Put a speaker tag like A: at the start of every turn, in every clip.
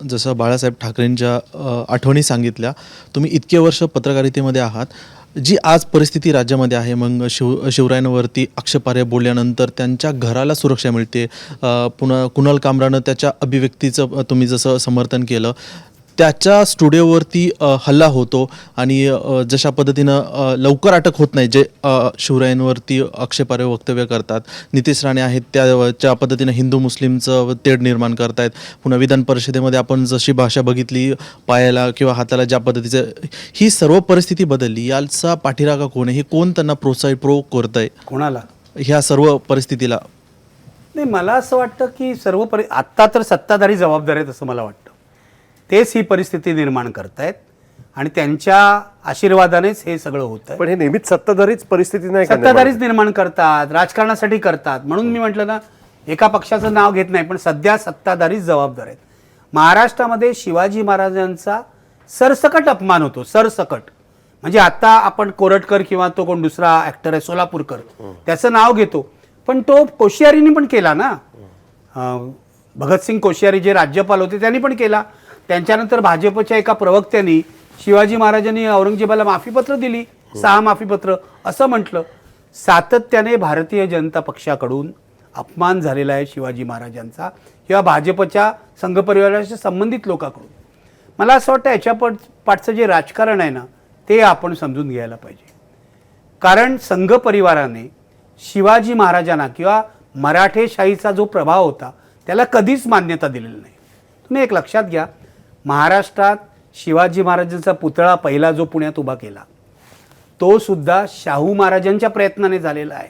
A: जसं बाळासाहेब ठाकरेंच्या आठवणी सांगितल्या. तुम्ही इतके वर्ष पत्रकारितेमध्ये आहात. जी आज परिस्थिती राज्यामध्ये आहे, मग शिवरायांवरती आक्षेपार्ह बोलल्यानंतर त्यांच्या घराला सुरक्षा मिळते. पुन्हा कुणाल कामरानं त्याच्या अभिव्यक्तीचं तुम्ही जसं समर्थन केलं, त्याच्या स्टुडिओवरती हल्ला होतो आणि जशा पद्धतीनं लवकर अटक होत नाही जे शिवरायांवरती आक्षेपार्ह वक्तव्य करतात. नितेश राणे आहेत त्याच्या पद्धतीनं हिंदू मुस्लिमचं तेढ निर्माण करतायत. पुन्हा विधान परिषदेमध्ये आपण जशी भाषा बघितली, पायाला किंवा हाताला ज्या पद्धतीचं, ही सर्व परिस्थिती बदलली. याचा पाठीराखा कोण आहे? हे कोण त्यांना प्रोक करत आहे
B: कोणाला
A: ह्या सर्व परिस्थितीला?
B: नाही, मला असं वाटतं की आत्ता तर सत्ताधारी जबाबदार आहेत असं मला वाटतं. तेच ही परिस्थिती निर्माण करतायत आणि त्यांच्या आशीर्वादानेच हे सगळं होतं.
C: पण हे नेहमीच सत्ताधारीच परिस्थिती नाही,
B: सत्ताधारीच निर्माण करतात, राजकारणासाठी करतात. म्हणून मी म्हटलं ना, एका पक्षाचं नाव घेत नाही, पण सध्या सत्ताधारीच जबाबदार आहेत. महाराष्ट्रामध्ये शिवाजी महाराजांचा सरसकट अपमान होतो, सरसकट. म्हणजे आता आपण कोरटकर किंवा तो कोण दुसरा ॲक्टर आहे सोलापूरकर, त्याचं नाव घेतो, पण तो कोश्यारीने पण केला ना. भगतसिंग कोश्यारी जे राज्यपाल होते त्यांनी पण केला. त्यांच्यानंतर भाजपच्या एका प्रवक्त्यांनी शिवाजी महाराजांनी औरंगजेबाला माफीपत्र दिली, 6 माफीपत्र असं म्हटलं. सातत्याने भारतीय जनता पक्षाकडून अपमान झालेला आहे शिवाजी महाराजांचा किंवा भाजपच्या संघपरिवाराशी संबंधित लोकांकडून. मला असं वाटतं याच्या पाठचं जे राजकारण आहे ना, ते आपण समजून घ्यायला पाहिजे. कारण संघपरिवाराने शिवाजी महाराजांना किंवा मराठेशाहीचा जो प्रभाव होता त्याला कधीच मान्यता दिलेली नाही. तुम्ही एक लक्षात घ्या, महाराष्ट्रात शिवाजी महाराजांचा पुतळा पहिला जो पुण्यात उभा केला तो सुद्धा शाहू महाराजांच्या प्रयत्नाने झालेला आहे.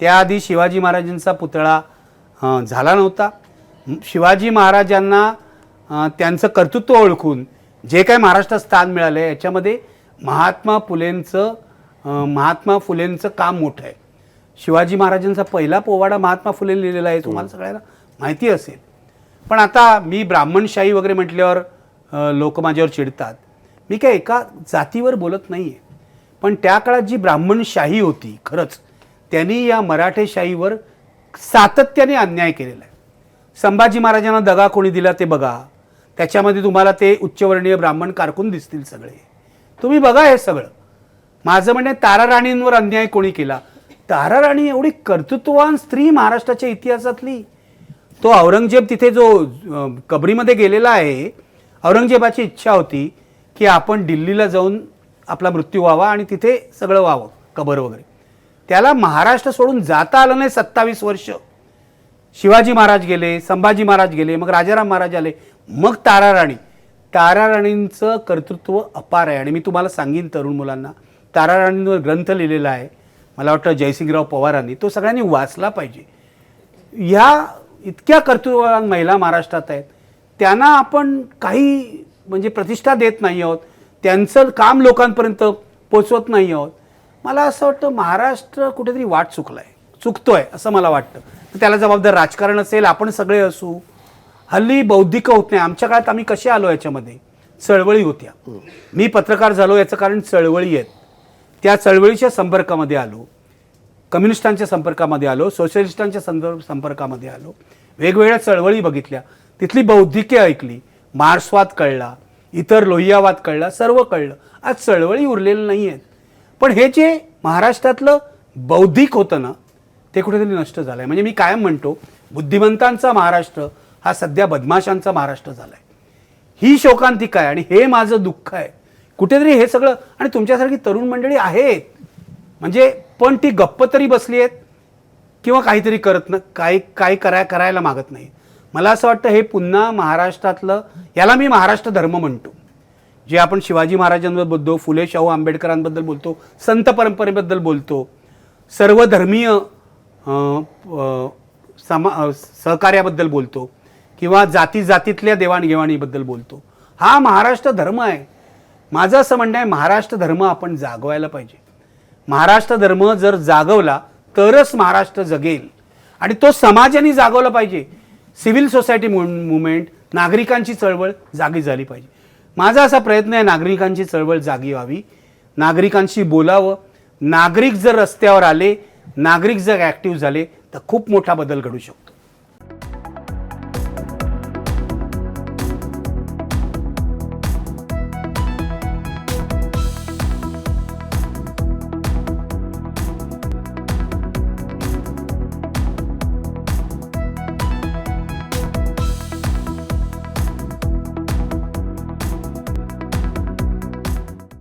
B: त्याआधी शिवाजी महाराजांचा पुतळा झाला नव्हता. शिवाजी महाराजांना त्यांचं कर्तृत्व ओळखून जे काय महाराष्ट्रात स्थान मिळालं आहे याच्यामध्ये महात्मा फुलेंचं काम मोठं आहे. शिवाजी महाराजांचा पहिला पोवाडा महात्मा फुले लिहिलेला आहे, तुम्हाला सगळ्यांना माहिती असेल. पण आता मी ब्राह्मणशाही वगैरे म्हटल्यावर लोक माझ्यावर चिडतात. मी काय एका जातीवर बोलत नाही आहे, पण त्या काळात जी ब्राह्मणशाही होती, खरंच त्यांनी या मराठेशाहीवर सातत्याने अन्याय केलेला आहे. संभाजी महाराजांना दगा कोणी दिला ते बघा, त्याच्यामध्ये तुम्हाला ते उच्चवर्णीय ब्राह्मण कारकून दिसतील सगळे. तुम्ही बघा हे सगळं. माझं म्हणणे ताराराणींवर अन्याय कोणी केला? ताराराणी एवढी कर्तृत्ववान स्त्री महाराष्ट्राच्या इतिहासातली. तो औरंगजेब तिथे जो कबरीमध्ये गेलेला आहे, औरंगजेबाची इच्छा होती की आपण दिल्लीला जाऊन आपला मृत्यू व्हावा आणि तिथे सगळं व्हावं, कबर वगैरे. त्याला महाराष्ट्र सोडून जाता आलं नाही 27 वर्ष. शिवाजी महाराज गेले, संभाजी महाराज गेले, मग राजाराम महाराज आले, मग ताराराणींचं कर्तृत्व अपार आहे. आणि मी तुम्हाला सांगीन तरुण मुलांना, ताराराणींवर ग्रंथ लिहिलेला आहे, मला वाटतं जयसिंगराव पवारांनी, तो सगळ्यांनी वाचला पाहिजे. ह्या इतक्या कर्तृत्ववान महिला महाराष्ट्रात आहेत, त्यांना आपण काही म्हणजे प्रतिष्ठा देत नाही आहोत, त्यांचं काम लोकांपर्यंत पोचवत नाही आहोत. मला असं वाटतं महाराष्ट्र कुठेतरी वाट चुकतोय असं मला वाटतं. त्याला जबाबदार राजकारण असेल, आपण सगळे असू. हल्ली बौद्धिक होत नाही. आमच्या काळात आम्ही कसे आलो याच्यामध्ये? चळवळी होत्या. मी पत्रकार झालो याचं कारण चळवळी आहेत. त्या चळवळीच्या संपर्कामध्ये आलो, कम्युनिस्टांच्या संपर्कामध्ये आलो, सोशलिस्टांच्या संपर्कामध्ये आलो, वेगवेगळ्या चळवळी बघितल्या, तिथली बौद्धिके ऐकली, मार्क्सवाद कळला, इतर लोहियावाद कळला, सर्व कळलं. आज चळवळी उरलेलं नाही आहेत. पण हे जे महाराष्ट्रातलं बौद्धिक होतं ना, ते कुठेतरी नष्ट झालं आहे. म्हणजे मी कायम म्हणतो, बुद्धिमंतांचा महाराष्ट्र हा सध्या बदमाशांचा महाराष्ट्र झाला आहे. ही शोकांतिका आहे आणि हे माझं दुःख आहे. कुठेतरी हे सगळं, आणि तुमच्यासारखी तरुण मंडळी आहेत म्हणजे, पण ती गप्प तरी बसली आहेत किंवा काहीतरी करत ना, काय करायला मागत नाही. मला असं वाटतं हे पुन्हा महाराष्ट्रातलं, याला मी महाराष्ट्र धर्म म्हणतो. जे आपण शिवाजी महाराजांबद्दल बोलतो, फुले शाहू आंबेडकरांबद्दल बोलतो, संत परंपरेबद्दल बोलतो, सर्वधर्मीय सहकार्याबद्दल बोलतो किंवा जातीतल्या देवाणघेवाणीबद्दल बोलतो, हा महाराष्ट्र धर्म आहे. माझं असं म्हणणं आहे, महाराष्ट्र धर्म आपण जागवायला पाहिजे. महाराष्ट्र धर्म जर जागवला तरच महाराष्ट्र जगेल आणि तो समाजाने जागवला पाहिजे. सिव्हिल सोसायटी मुवमेंट, नागरिकांची चळवळ जागी झाली पाहिजे. माझा असा प्रयत्न आहे, नागरिकांची चळवळ जागी व्हावी, नागरिकांशी बोलावं. नागरिक जर रस्त्यावर आले, नागरिक जर ॲक्टिव्ह झाले तर खूप मोठा बदल घडू शकतो.